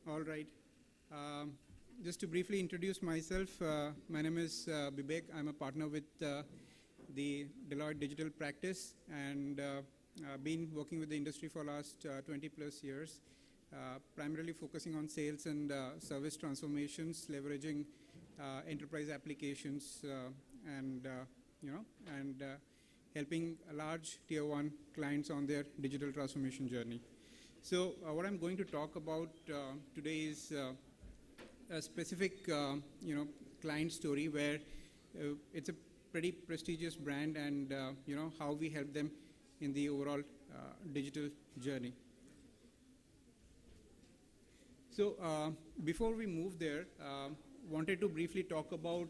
All right. Um, just to briefly introduce myself, my name is Bibek. I'm a partner with the Deloitte Digital Practice and been working with the industry for last 20 plus years, primarily focusing on sales and service transformations, leveraging enterprise applications and helping large tier one clients on their digital transformation journey. So what I'm going to talk about today is a specific, client story where it's a pretty prestigious brand, and how we help them in the overall digital journey. So before we move there, wanted to briefly talk about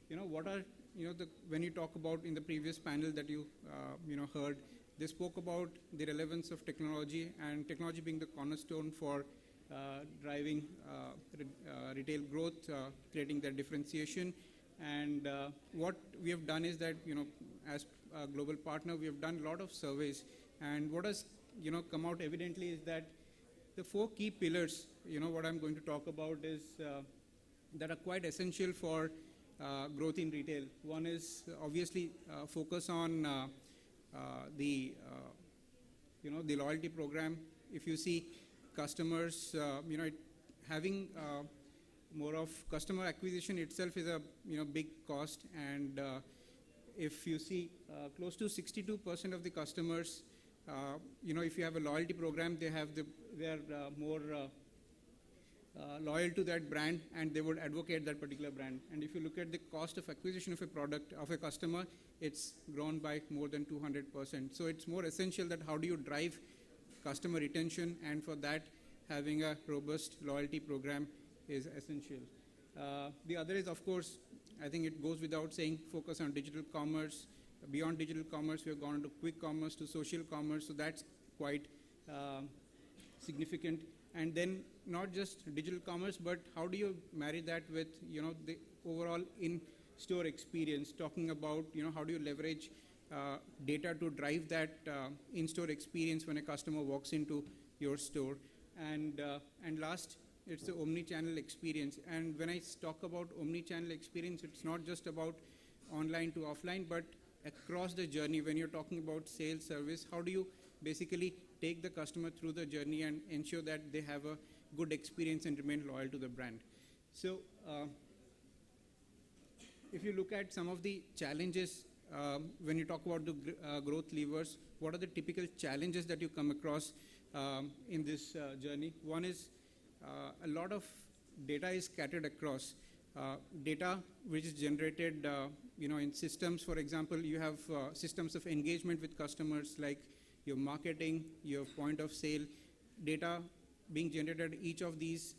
what are when you talk about in the previous panel that you heard. They spoke about the relevance of technology and technology being the cornerstone for driving retail growth, creating that differentiation. And what we have done is that, as a global partner, we have done a lot of surveys. And what has, come out evidently is that the four key pillars, what I'm going to talk about is that are quite essential for growth in retail. One is obviously focus on the loyalty program. If you see customers, having more of customer acquisition itself is a big cost, and if you see close to 62% of the customers, if you have a loyalty program, they are more loyal to that brand, and they would advocate that particular brand. And if you look at the cost of acquisition of a product of a customer, it's grown by more than 200%. So it's more essential that how do you drive customer retention, and for that having a robust loyalty program is essential. The other is, of course, I think it goes without saying, focus on digital commerce. Beyond digital commerce, we have gone into quick commerce to social commerce, so that's quite significant. And then not just digital commerce, but how do you marry that with the overall in-store experience? Talking about how do you leverage data to drive that in-store experience when a customer walks into your store? And last, it's the omni-channel experience. And when I talk about omni-channel experience, it's not just about online to offline, but across the journey. When you're talking about sales, service, how do you basically take the customer through the journey and ensure that they have a good experience and remain loyal to the brand? So if you look at some of the challenges, when you talk about the growth levers, what are the typical challenges that you come across in this journey? One is a lot of data is scattered across. Data which is generated in systems. For example, you have systems of engagement with customers like your marketing, your point of sale, data being generated at each of these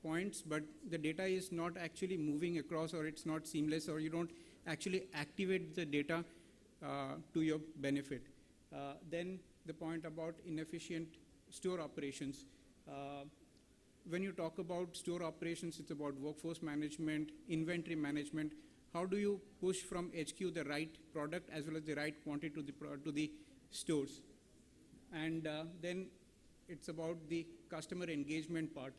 points, but the data is not actually moving across, or it's not seamless, or you don't actually activate the data to your benefit. Then the point about inefficient store operations. When you talk about store operations, it's about workforce management, inventory management. How do you push from HQ the right product as well as the right quantity to the stores? And then it's about the customer engagement part.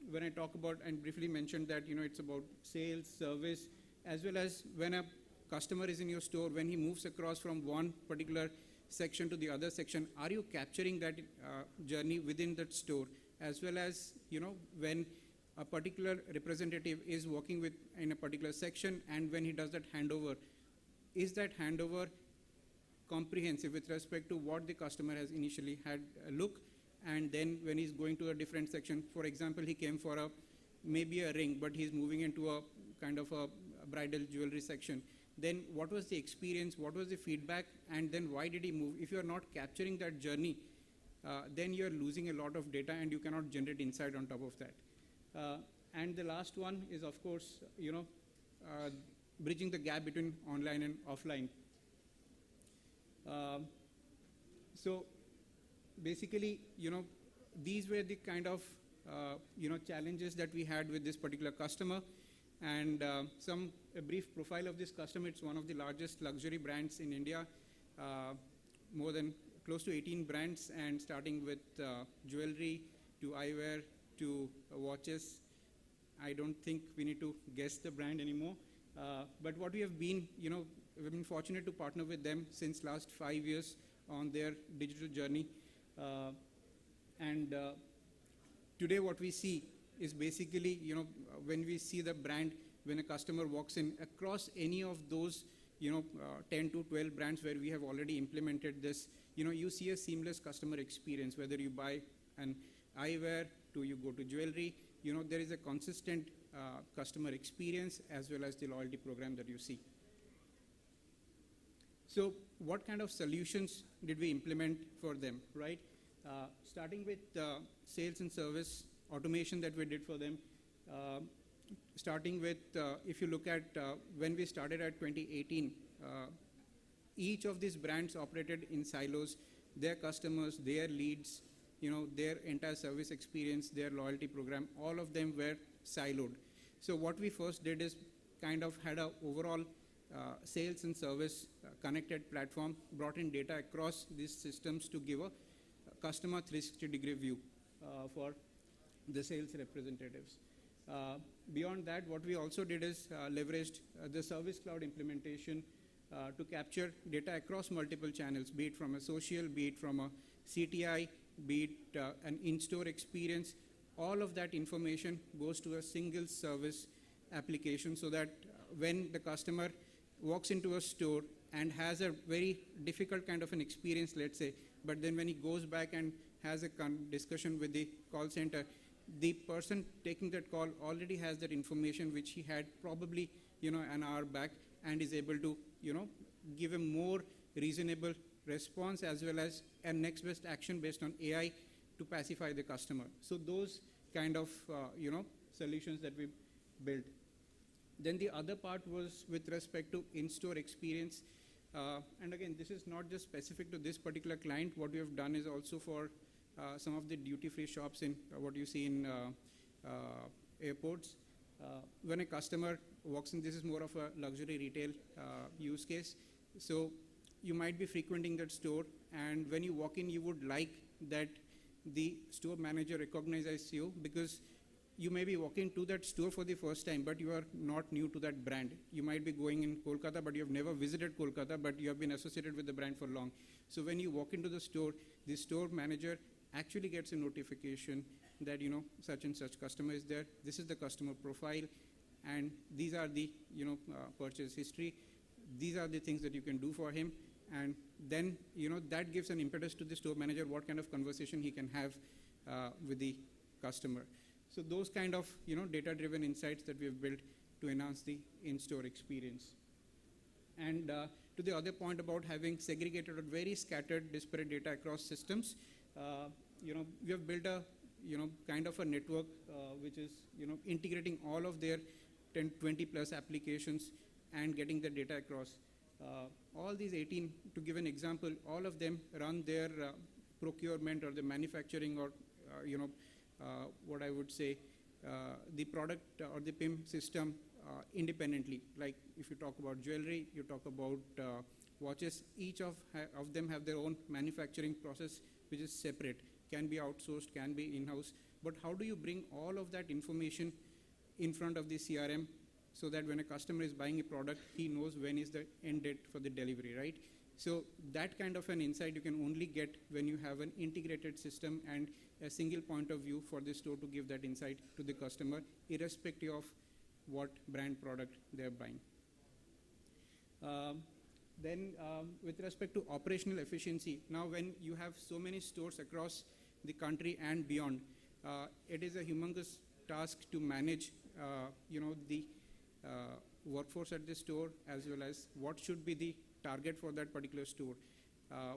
When I talk about and briefly mentioned that it's about sales, service, as well as when a customer is in your store, when he moves across from one particular section to the other section, are you capturing that journey within that store? As well as when a particular representative is working in a particular section, and when he does that handover, is that handover comprehensive with respect to what the customer has initially had a look, and then when he's going to a different section, for example, he came for maybe a ring, but he's moving into a kind of a bridal jewelry section. Then what was the experience? What was the feedback? And then why did he move? If you are not capturing that journey, then you're losing a lot of data, and you cannot generate insight on top of that. And the last one is, of course, bridging the gap between online and offline. So basically, these were the kind of challenges that we had with this particular customer. And a brief profile of this customer. It's one of the largest luxury brands in India, more than close to 18 brands, and starting with jewelry to eyewear to watches. I don't think we need to guess the brand anymore. But what we have been, we've been fortunate to partner with them since last 5 years on their digital journey. And today what we see is basically, when we see the brand, when a customer walks in across any of those, 10 to 12 brands where we have already implemented this, you see a seamless customer experience, whether you buy an eyewear to you go to jewelry, there is a consistent customer experience as well as the loyalty program that you see. So what kind of solutions did we implement for them, right? Starting with sales and service automation that we did for them, starting with, if you look at when we started at 2018, each of these brands operated in silos, their customers, their leads, their entire service experience, their loyalty program, all of them were siloed. So what we first did is kind of had an overall sales and service connected platform, brought in data across these systems to give a customer 360-degree view for the sales representatives. Beyond that, what we also did is leveraged the Service Cloud implementation to capture data across multiple channels, be it from a social, be it from a CTI, be it an in-store experience. All of that information goes to a single service application so that when the customer walks into a store and has a very difficult kind of an experience, let's say, but then when he goes back and has a discussion with the call center, the person taking that call already has that information which he had probably, an hour back, and is able to, give a more reasonable response as well as a next best action based on AI to pacify the customer. So those kind of, solutions that we built. Then the other part was with respect to in-store experience. And again, this is not just specific to this particular client. What we have done is also for some of the duty-free shops in what you see in airports. When a customer walks in, this is more of a luxury retail use case. So you might be frequenting that store, and when you walk in, you would like that the store manager recognizes you, because you may be walking to that store for the first time, but you are not new to that brand. You might be going in Kolkata, but you have never visited Kolkata, but you have been associated with the brand for long. So when you walk into the store manager actually gets a notification that, such and such customer is there. This is the customer profile, and these are the, purchase history. These are the things that you can do for him. And then, that gives an impetus to the store manager what kind of conversation he can have with the customer. So those kind of, data-driven insights that we have built to enhance the in-store experience. And to the other point about having segregated or very scattered, disparate data across systems, we have built a, kind of a network which is, integrating all of their 10, 20 plus applications and getting the data across. All these 18, to give an example, all of them run their procurement or the manufacturing or, what I would say, the product or the PIM system independently. Like if you talk about jewelry, you talk about watches, each of them have their own manufacturing process which is separate, can be outsourced, can be in-house. But how do you bring all of that information in front of the CRM so that when a customer is buying a product, he knows when is the end date for the delivery, right? So that kind of an insight you can only get when you have an integrated system and a single point of view for the store to give that insight to the customer, irrespective of what brand product they're buying. Then with respect to operational efficiency, now when you have so many stores across the country and beyond, it is a humongous task to manage, the workforce at the store as well as what should be the target for that particular store.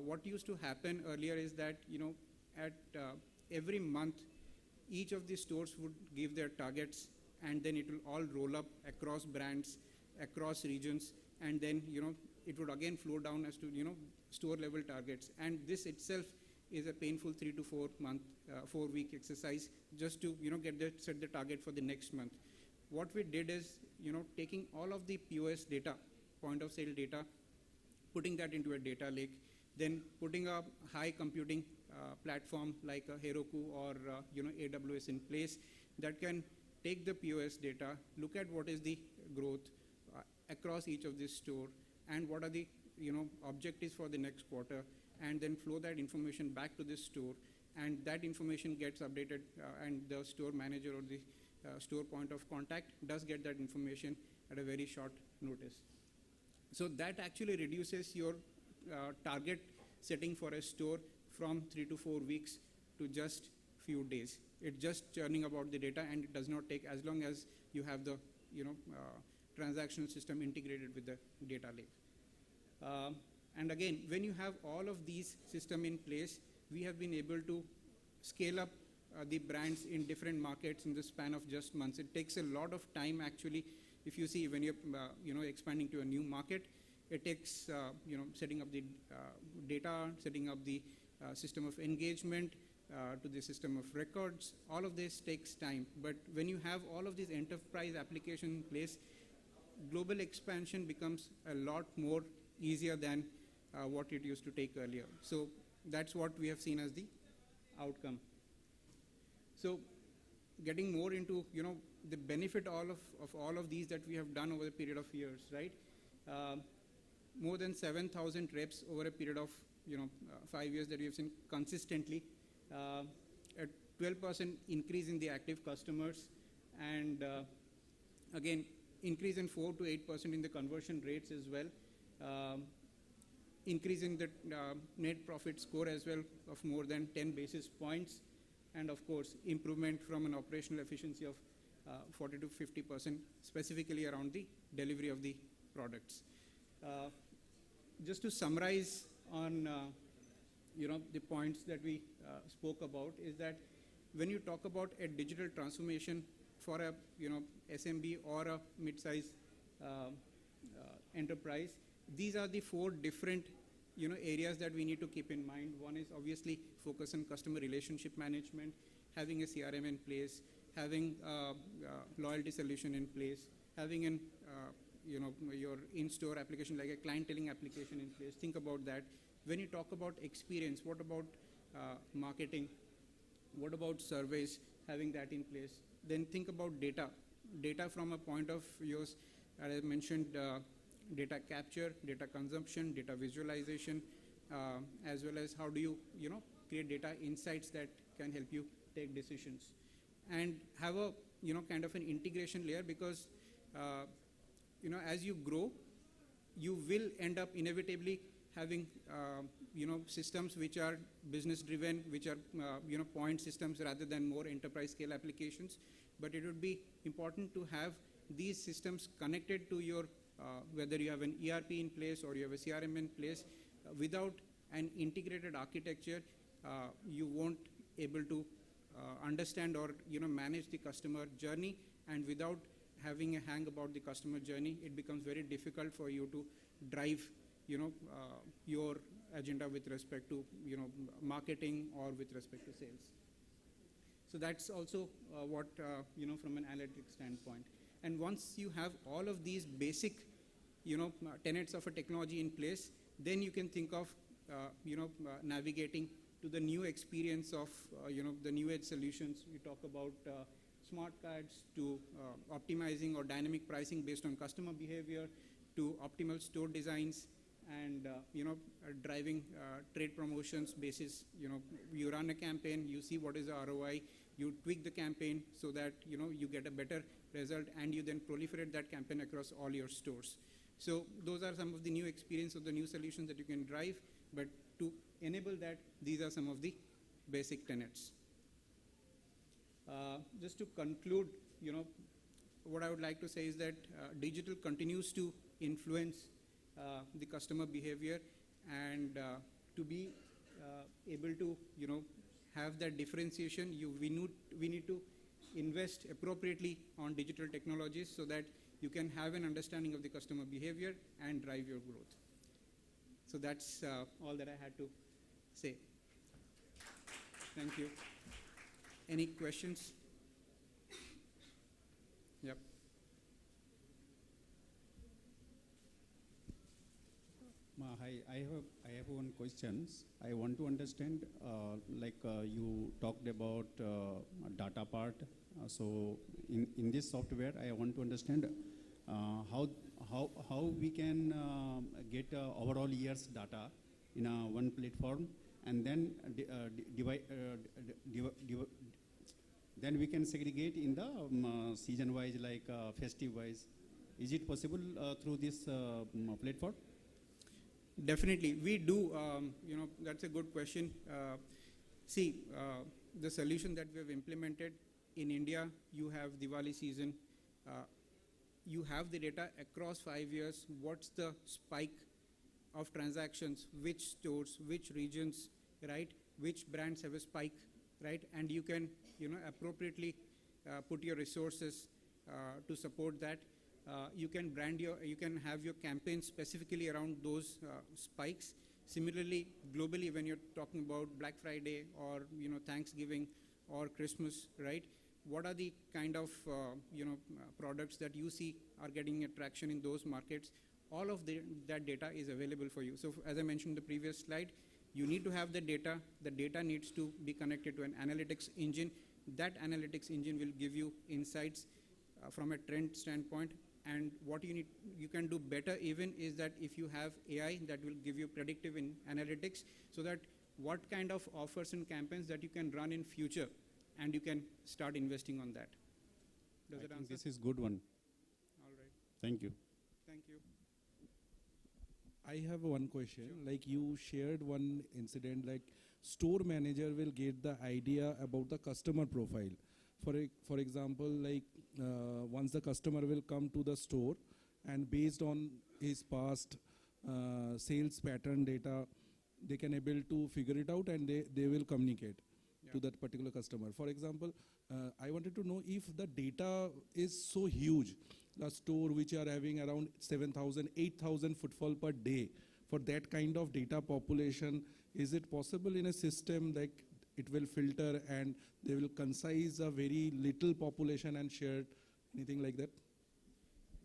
What used to happen earlier is that, at every month, each of the stores would give their targets, and then it will all roll up across brands, across regions, and then, it would again flow down as to, store level targets. And this itself is a painful 3 to 4 month, 4 week exercise just to, set the target for the next month. What we did is, taking all of the POS data, point of sale data, putting that into a data lake, then putting a high computing platform like a Heroku or AWS in place that can take the POS data, look at what is the growth across each of these store, and what are the objectives for the next quarter, and then flow that information back to this store, and that information gets updated, and the store manager or the store point of contact does get that information at a very short notice. So that actually reduces your target setting for a store from 3 to 4 weeks to just few days. It's just churning about the data, and it does not take as long as you have the transactional system integrated with the data lake. And again, when you have all of these systems in place, we have been able to scale up the brands in different markets in the span of just months. It takes a lot of time actually. If you see when you're expanding to a new market, it takes setting up the data, setting up the system of engagement, to the system of records. All of this takes time. But when you have all of these enterprise applications in place, global expansion becomes a lot more easier than what it used to take earlier. So that's what we have seen as the outcome. So getting more into the benefit of all of these that we have done over a period of years, right? More than 7,000 reps over a period of 5 years that we have seen consistently. A 12% increase in the active customers, and again, increase in 4 to 8% in the conversion rates as well. Increase in the net profit score as well of more than 10 basis points, and of course, improvement from an operational efficiency of 40 to 50%, specifically around the delivery of the products. Just to summarize on the points that we spoke about, is that when you talk about a digital transformation for a SMB or a mid-size enterprise, these are the 4 different areas that we need to keep in mind. One is obviously focus on customer relationship management, having a CRM in place, having a loyalty solution in place, having an your in-store application like a clienteling application in place. Think about that. When you talk about experience, what about marketing? What about surveys? Having that in place. Then think about data. Data from a point of view, as I mentioned, data capture, data consumption, data visualization, as well as how do you create data insights that can help you take decisions, and have a kind of an integration layer, because as you grow, you will end up inevitably having systems which are business driven, which are point systems rather than more enterprise scale applications. But it would be important to have these systems connected to your whether you have an ERP in place or you have a CRM in place. Without an integrated architecture, you won't able to understand or manage the customer journey, and without having a hang about the customer journey, it becomes very difficult for you to drive your agenda with respect to marketing or with respect to sales. So that's also what from an analytics standpoint. And once you have all of these basic tenets of a technology in place, then you can think of navigating to the new experience of the new age solutions. We talk about smart cards, to optimizing or dynamic pricing based on customer behavior, to optimal store designs, and driving trade promotions basis. You run a campaign, you see what is the ROI, you tweak the campaign so that you get a better result, and you then proliferate that campaign across all your stores. So those are some of the new experience of the new solutions that you can drive. But to enable that, these are some of the basic tenets. Just to conclude, what I would like to say is that digital continues to influence the customer behavior, and to be able to have that differentiation, we need to invest appropriately on digital technologies so that you can have an understanding of the customer behavior and drive your growth. So that's all that I had to say. Thank you. Any questions? Yep. Hi, I have one question. I want to understand, you talked about data part. So in this software, I want to understand how we can get overall year's data in one platform, and then then we can segregate in the season wise, like festive wise. Is it possible through this platform? Definitely, we do. That's a good question. The solution that we have implemented in India, you have Diwali season. You have the data across 5 years. What's the spike of transactions? Which stores, which regions, right? Which brands have a spike, right? And you can, appropriately put your resources to support that. You can have your campaigns specifically around those spikes. Similarly, globally, when you're talking about Black Friday or Thanksgiving or Christmas, right? What are the kind of products that you see are getting attraction in those markets? All of that data is available for you. So as I mentioned in the previous slide, you need to have the data. The data needs to be connected to an analytics engine. That analytics engine will give you insights from a trend standpoint. And what you can do better even is that if you have AI that will give you predictive in analytics, so that what kind of offers and campaigns that you can run in future, and you can start investing on that. Does it answer? This is good one. All right. Thank you. Thank you. I have one question. Sure. Like you shared one incident, like store manager will get the idea about the customer profile. For example, like once the customer will come to the store, and based on his past sales pattern data, they can able to figure it out, and they will communicate to that particular customer. For example, I wanted to know if the data is so huge, the store which are having around 7,000, 8,000 footfall per day, for that kind of data population, is it possible in a system like it will filter and they will concise a very little population and share anything like that?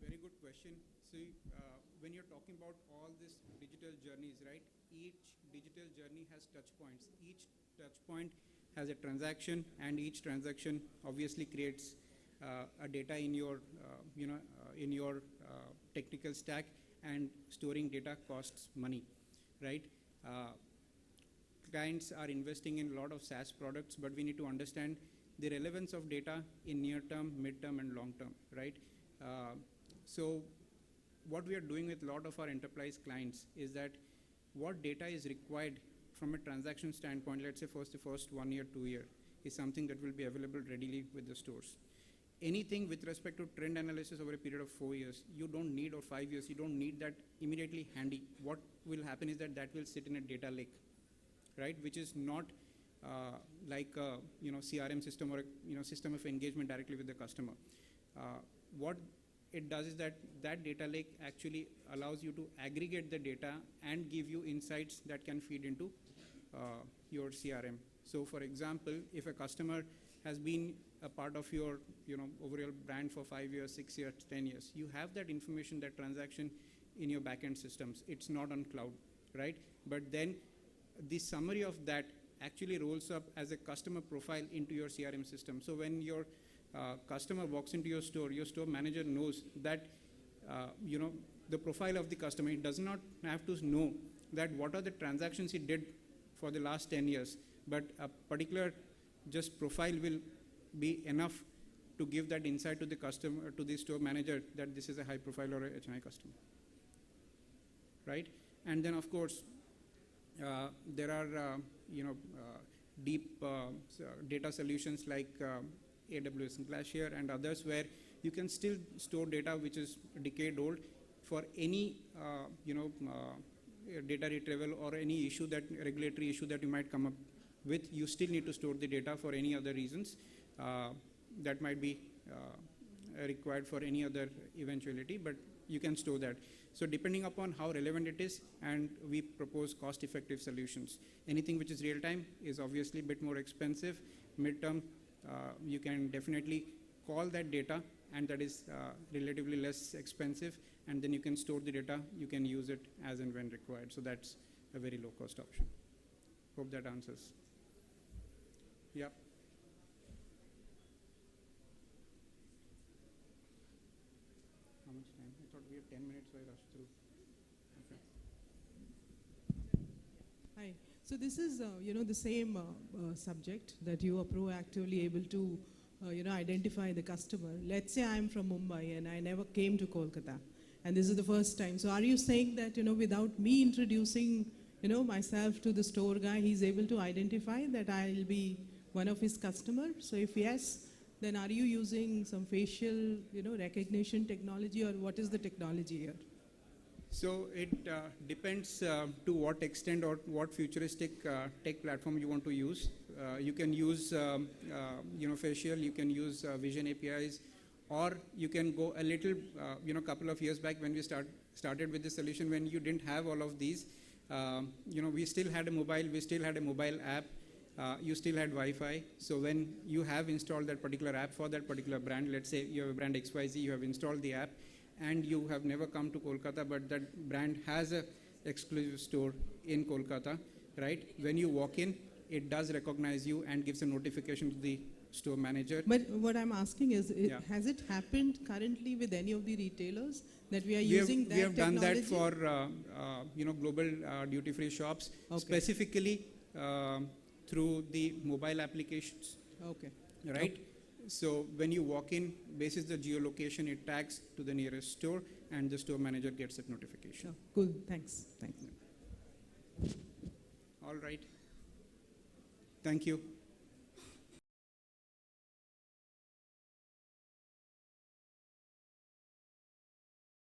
Very good question. See, when you're talking about all these digital journeys, right? Each digital journey has touch points. Each touch point has a transaction, and each transaction obviously creates a data in your, technical stack, and storing data costs money, right? Clients are investing in a lot of SaaS products, but we need to understand the relevance of data in near term, mid term, and long term, right? So what we are doing with a lot of our enterprise clients is that what data is required from a transaction standpoint, let's say the first 1 year, 2 year, is something that will be available readily with the stores. Anything with respect to trend analysis over a period of 4 years, you don't need, or 5 years, you don't need that immediately handy. What will happen is that will sit in a data lake, right? Which is not like a CRM system or a system of engagement directly with the customer. What it does is that data lake actually allows you to aggregate the data and give you insights that can feed into your CRM. So for example, if a customer has been a part of your overall brand for 5 years, 6 years, 10 years, you have that information, that transaction in your backend systems. It's not on cloud, right? But then the summary of that actually rolls up as a customer profile into your CRM system. So when your customer walks into your store manager knows that the profile of the customer. It does not have to know that what are the transactions he did for the last 10 years, but a particular just profile will be enough to give that insight to the customer, to the store manager, that this is a high profile or a HNI customer, right? And then of course, there are deep data solutions like AWS and Glacier and others, where you can still store data which is a decade old for any data retrieval or any issue, that regulatory issue that you might come up with. You still need to store the data for any other reasons that might be required for any other eventuality, but you can store that. So depending upon how relevant it is, and we propose cost-effective solutions. Anything which is real-time is obviously a bit more expensive. Mid-term, you can definitely call that data, and that is relatively less expensive. and then you can store the data. You can use it as and when required. So that's a very low cost option. Hope that answers. Yeah. How much time? I thought we had 10 minutes, so I rushed through. Okay. Hi. So this is, the same subject that you are proactively able to, identify the customer. Let's say I'm from Mumbai and I never came to Kolkata, and this is the first time. So are you saying that, without me introducing, myself to the store guy, he's able to identify that I'll be one of his customers? So if yes, then are you using some facial, recognition technology, or what is the technology here? So it depends to what extent or what futuristic tech platform you want to use. You can use, facial. You can use vision APIs, or you can go a little, couple of years back when we started with the solution, when you didn't have all of these. We still had a mobile app. You still had Wi-Fi. So when you have installed that particular app for that particular brand, let's say you have a brand XYZ, you have installed the app, and you have never come to Kolkata, but that brand has a exclusive store in Kolkata, right? When you walk in, it does recognize you and gives a notification to the store manager. But what I'm asking is, Yeah. has it happened currently with any of the retailers that we are using that We have done that technology? for global duty-free shops, Okay. specifically through the mobile applications, Okay. right? So when you walk in, basis the geolocation, it tags to the nearest store, and the store manager gets that notification. Sure. Cool. Thanks. All right. Thank you.